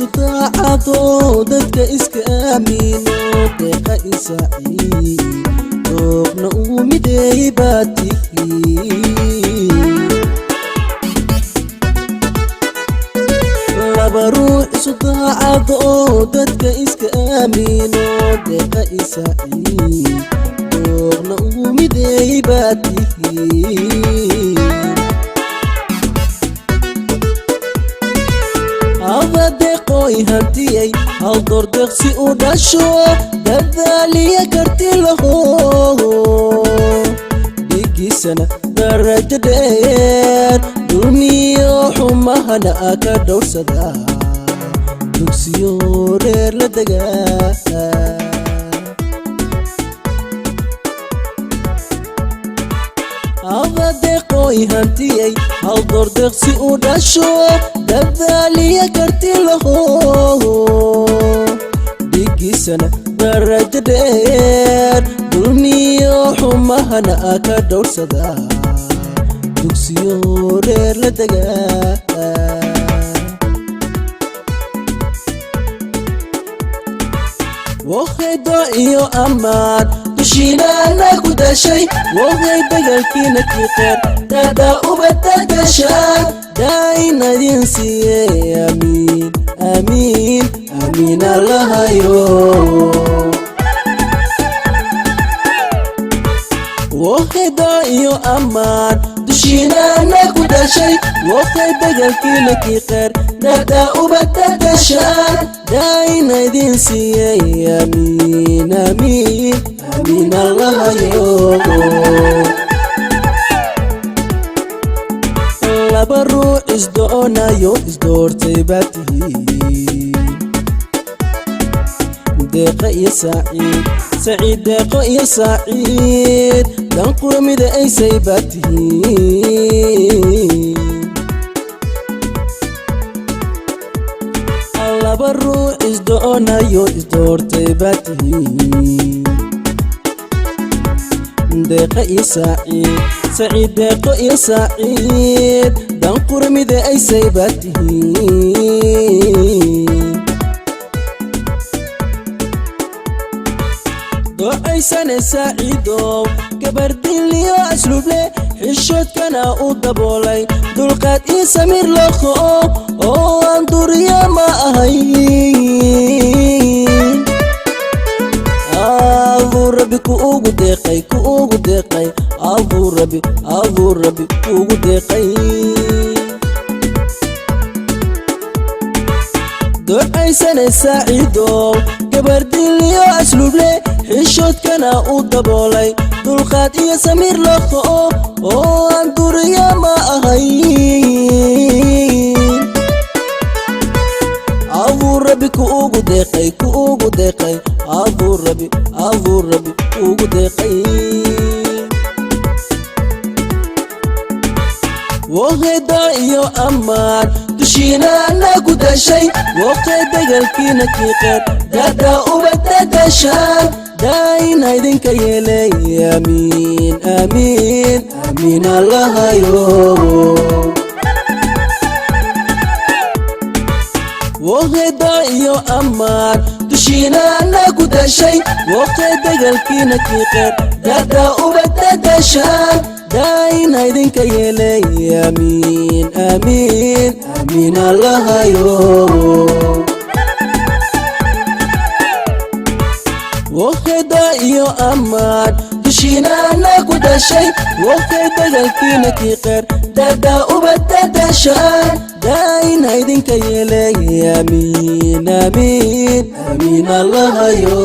isutaacado dadka iska aamino deeqa isaaciid doogna uu mideeyey baad tihiin laba ruux isutaacado dadka iska aamino deeqa isaaciid doogna uu mideeyey baad tihiin deeqooy hantiyey hal door deeqsi u dhasho dadaaliya karti laho dhigiisana darajo dheer dulmiyo xumahana ka dhowrsada dugsiyo reer la degaa deeqooy hantiyey hal door deeqsi u dhasho dadaaliya karti laho dhigiisana darajo dheer dulmiyo xumahana ka dhowrsada dugsiyo reer la degaa wahaydo iyo ammaan dushiinaana ku dashay wahay dagaalkiina kii qeer dada ubadda gashaan daayin idin siiye amiin amiin amiin allahayo wahaydo iyo ammaan dushiinaana ku dashay wahay dagaalkiina kii qeer dada ubadda gashaan daayin idin siiye amiin amiin amiin allahayo laba ruux isdoonayo isdoortay baad tihiin deeqa iyo saaciid saciid deeqo iyo saaciid danqurmida aysay baad tihiin laba ruux isdoonayo isdoortay baad tihiin deeqa iyo saaciid saciid deeqo iyo saaciid danqurmida aysay baad tihiin ducaysane saaciidow gabardiliyo asluuble xishoodkana u daboolay dulqaad iyo samiir loko oo aan duriya ma ahayn aduu rabbi ku ugu deeqay aduu rabbi kuugu deeqay ducaysane saaciidow gabardiliyo asluuble xishoodkana u daboolay dulqaad iyo samiir loko oo aan duriya ma ahayn aduu rabbi ku ugu deeqay aduu rabbi kuugu deeqay wahayda iyo ammaan dushiinaana ku dashay waqay dagaalkiina kii qeer dada ubadda gashaan daayin idinka yeelay amiin amiin amiin allahayo wahayda iyo ammaan dushiinaana ku dashay waqay dagaalkiina kii qeer dada ubadda gashaan daayin idinka yeelay amiin amiin amiin allahayo wahayda iyo ammaan dushiinaana ku dashay waqay dagaalkiina kii qeer dada ubadda gashaan daayin idinka yeelay amiin amiin amiin allahayo